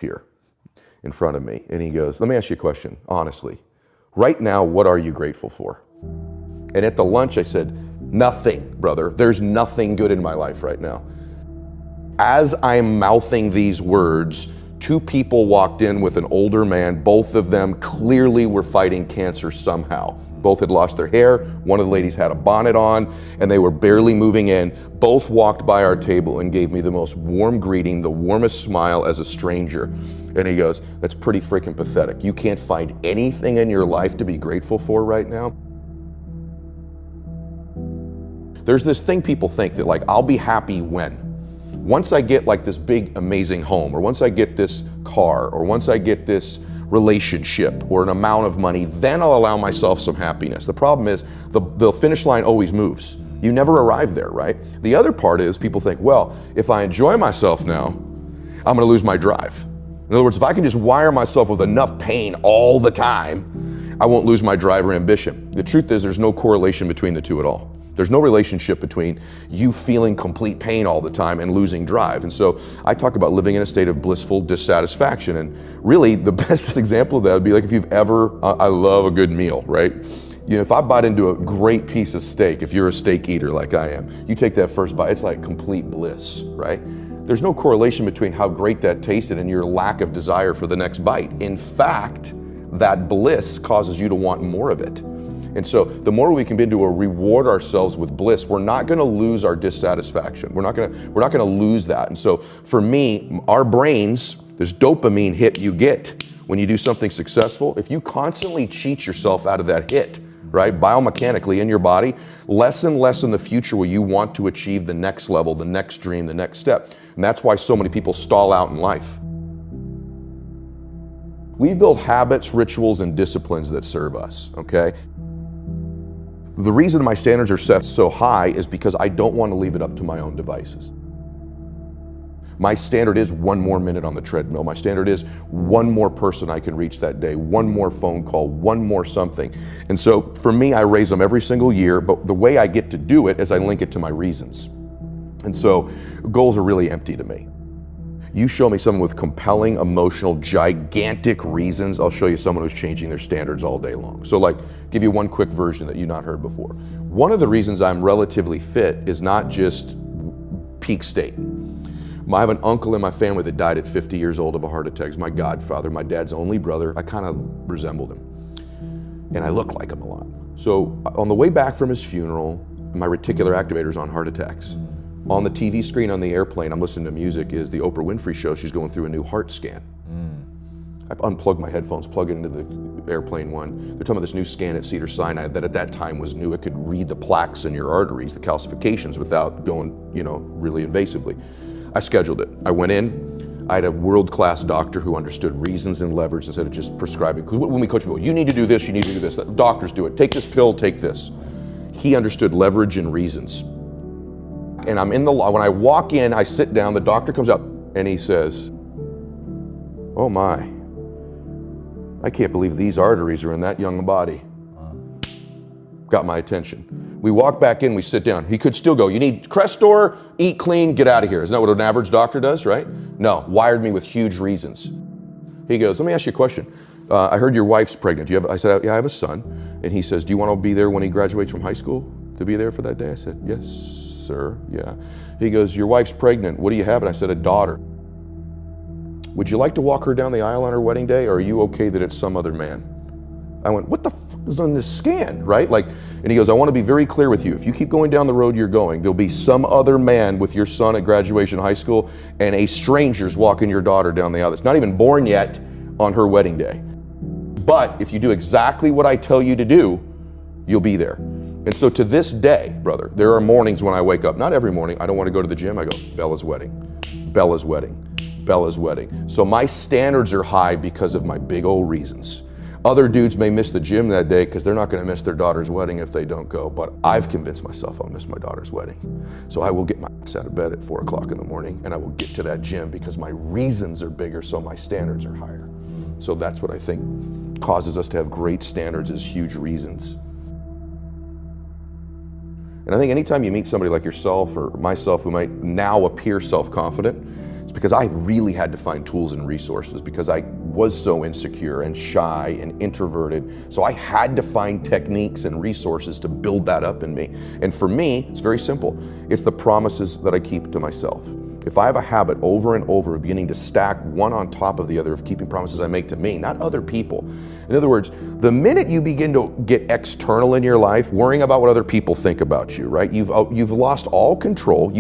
here in front of me. And he goes, let me ask you a question, honestly. Right now, what are you grateful for? And at the lunch, I said, nothing, brother. There's nothing good in my life right now. As I'm mouthing these words, two people walked in with an older man. Both of them clearly were fighting cancer somehow. Both had lost their hair. One of the ladies had a bonnet on, and they were barely moving in. Both walked by our table and gave me the most warm greeting, the warmest smile as a stranger. And he goes, that's pretty freaking pathetic. You can't find anything in your life to be grateful for right now? There's this thing people think that like, I'll be happy when? Once I get like this big, amazing home, or once I get this car, or once I get this relationship or an amount of money, then I'll allow myself some happiness. The problem is the finish line always moves. You never arrive there, right? The other part is people think, well, if I enjoy myself now, I'm gonna lose my drive. In other words, if I can just wire myself with enough pain all the time, I won't lose my drive or ambition. The truth is there's no correlation between the two at all. There's no relationship between you feeling complete pain all the time and losing drive. And so I talk about living in a state of blissful dissatisfaction. And really the best example of that would be like if you've ever, I love a good meal, right? You know, if I bite into a great piece of steak, if you're a steak eater like I am, you take that first bite, it's like complete bliss, right? There's no correlation between how great that tasted and your lack of desire for the next bite. In fact, that bliss causes you to want more of it. And so the more we can begin to reward ourselves with bliss, we're not gonna lose our dissatisfaction. We're not gonna lose that. And so for me, our brains, this dopamine hit you get when you do something successful, if you constantly cheat yourself out of that hit, right, biomechanically in your body, less and less in the future will you want to achieve the next level, the next dream, the next step. And that's why so many people stall out in life. We build habits, rituals, and disciplines that serve us, okay? The reason my standards are set so high is because I don't want to leave it up to my own devices. My standard is one more minute on the treadmill. My standard is one more person I can reach that day, one more phone call, one more something. And so for me, I raise them every single year, but the way I get to do it is I link it to my reasons. And so goals are really empty to me. You show me someone with compelling, emotional, gigantic reasons, I'll show you someone who's changing their standards all day long. So like, give you one quick version that you've not heard before. One of the reasons I'm relatively fit is not just peak state. I have an uncle in my family that died at 50 years old of a heart attack. He's my godfather, my dad's only brother. I kind of resembled him. And I look like him a lot. So on the way back from his funeral, my reticular activator's on heart attacks. On the TV screen on the airplane, I'm listening to music, is the Oprah Winfrey show. She's going through a new heart scan. I've unplugged my headphones, plug it into the airplane one. They're talking about this new scan at Cedars-Sinai that at that time was new. It could read the plaques in your arteries, the calcifications, without going, really invasively. I scheduled it. I went in. I had a world-class doctor who understood reasons and leverage instead of just prescribing. Because when we coach people, you need to do this, you need to do this. Doctors do it. Take this pill, take this. He understood leverage and reasons. And I'm in the, when I walk in, I sit down, the doctor comes out and he says, oh my, I can't believe these arteries are in that young body. Got my attention. We walk back in, we sit down. He could still go, you need Crestor, eat clean, get out of here. Isn't that what an average doctor does, right? No, wired me with huge reasons. He goes, let me ask you a question. I heard your wife's pregnant. I said, yeah, I have a son. And he says, do you want to be there when he graduates from high school to be there for that day? I said, yes, sir, yeah. He goes, your wife's pregnant. What do you have? And I said, a daughter. Would you like to walk her down the aisle on her wedding day, or are you okay that it's some other man? I went, what the fuck is on this scan, right? And he goes, I want to be very clear with you. If you keep going down the road you're going, there'll be some other man with your son at graduation high school, and a stranger's walking your daughter down the aisle that's not even born yet on her wedding day. But if you do exactly what I tell you to do, you'll be there. And so to this day, brother, there are mornings when I wake up, not every morning, I don't want to go to the gym, I go, Bella's wedding, Bella's wedding, Bella's wedding. So my standards are high because of my big old reasons. Other dudes may miss the gym that day because they're not going to miss their daughter's wedding if they don't go, but I've convinced myself I'll miss my daughter's wedding. So I will get my ass out of bed at 4 o'clock in the morning and I will get to that gym because my reasons are bigger, so my standards are higher. So that's what I think causes us to have great standards, is huge reasons. And I think anytime you meet somebody like yourself or myself who might now appear self-confident, It's because I really had to find tools and resources because I was so insecure and shy and introverted. So I had to find techniques and resources to build that up in me. And for me, it's very simple. It's the promises that I keep to myself. If I have a habit over and over of beginning to stack one on top of the other, of keeping promises I make to me, not other people. In other words, the minute you begin to get external in your life, worrying about what other people think about you, right? You've lost all control.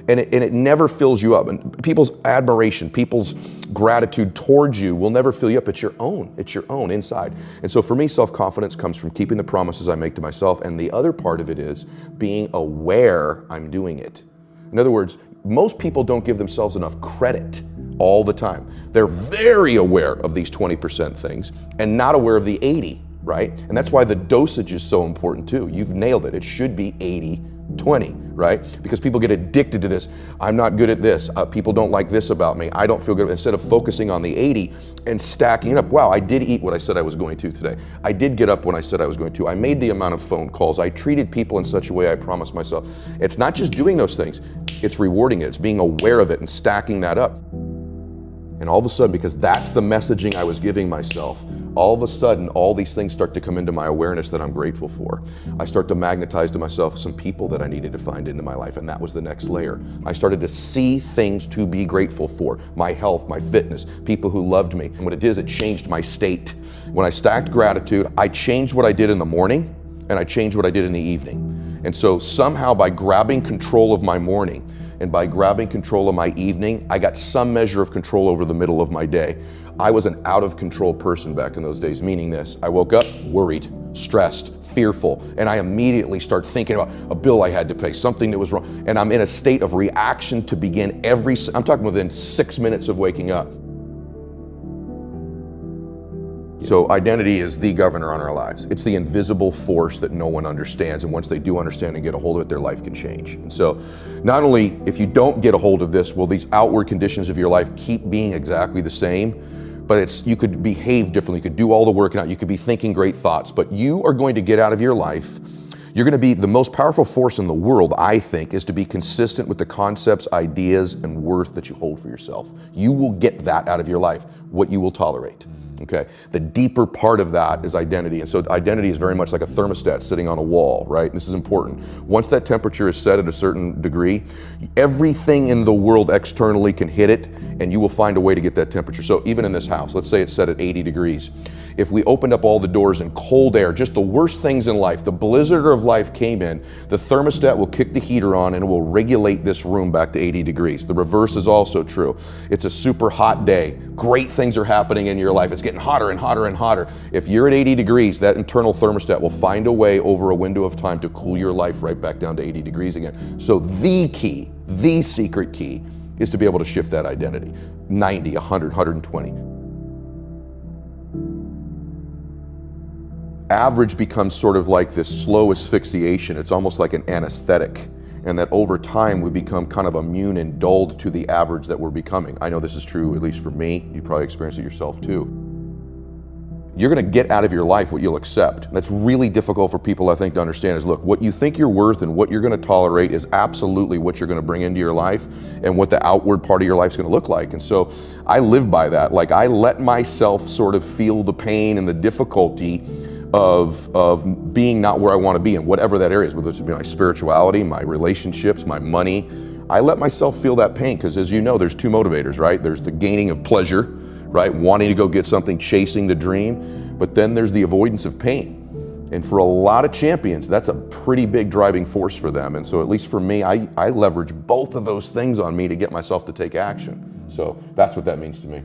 And it never fills you up. And people's admiration, people's gratitude towards you will never fill you up. It's your own. It's your own inside. And so for me, self-confidence comes from keeping the promises I make to myself. And the other part of it is being aware I'm doing it. In other words, most people don't give themselves enough credit all the time. They're very aware of these 20% things and not aware of the 80, right? And that's why the dosage is so important too. You've nailed it. It should be 80-20, right? Because people get addicted to this. I'm not good at this. People don't like this about me. I don't feel good. Instead of focusing on the 80 and stacking it up. Wow, I did eat what I said I was going to today. I did get up when I said I was going to. I made the amount of phone calls. I treated people in such a way I promised myself. It's not just doing those things. It's rewarding it. It's being aware of it and stacking that up. And all of a sudden, because that's the messaging I was giving myself, all of a sudden, all these things start to come into my awareness that I'm grateful for. I start to magnetize to myself some people that I needed to find into my life, and that was the next layer. I started to see things to be grateful for. My health, my fitness, people who loved me. And what it did is it changed my state. When I stacked gratitude, I changed what I did in the morning, and I changed what I did in the evening. And so somehow by grabbing control of my morning, and by grabbing control of my evening, I got some measure of control over the middle of my day. I was an out of control person back in those days, meaning this: I woke up worried, stressed, fearful, and I immediately start thinking about a bill I had to pay, something that was wrong, and I'm in a state of reaction to begin I'm talking within 6 minutes of waking up. So identity is the governor on our lives. It's the invisible force that no one understands. And once they do understand and get a hold of it, their life can change. And so not only if you don't get a hold of this, will these outward conditions of your life keep being exactly the same, but you could behave differently. You could do all the working out. You could be thinking great thoughts, but you are going to get out of your life. You're going to be the most powerful force in the world, I think, is to be consistent with the concepts, ideas, and worth that you hold for yourself. You will get that out of your life, what you will tolerate. Okay, the deeper part of that is identity. And so identity is very much like a thermostat sitting on a wall, right? This is important. Once that temperature is set at a certain degree, everything in the world externally can hit it, and you will find a way to get that temperature. So even in this house, let's say it's set at 80 degrees. If we opened up all the doors and cold air, just the worst things in life, the blizzard of life came in, the thermostat will kick the heater on and it will regulate this room back to 80 degrees. The reverse is also true. It's a super hot day. Great things are happening in your life. It's getting hotter and hotter and hotter. If you're at 80 degrees, that internal thermostat will find a way over a window of time to cool your life right back down to 80 degrees again. So the key, the secret key, is to be able to shift that identity. 90, 100, 120. Average becomes sort of like this slow asphyxiation. It's almost like an anesthetic. And that over time we become kind of immune and dulled to the average that we're becoming. I know this is true, at least for me. You probably experience it yourself too. You're gonna get out of your life what you'll accept. That's really difficult for people, I think, to understand is, look, what you think you're worth and what you're gonna tolerate is absolutely what you're gonna bring into your life and what the outward part of your life's gonna look like. And so I live by that. Like, I let myself sort of feel the pain and the difficulty of being not where I want to be in whatever that area is, whether it's my spirituality, my relationships, my money. I let myself feel that pain because, as you know, there's two motivators, right? There's the gaining of pleasure, right? Wanting to go get something, chasing the dream, but then there's the avoidance of pain. And for a lot of champions, that's a pretty big driving force for them. And so at least for me, I leverage both of those things on me to get myself to take action. So that's what that means to me.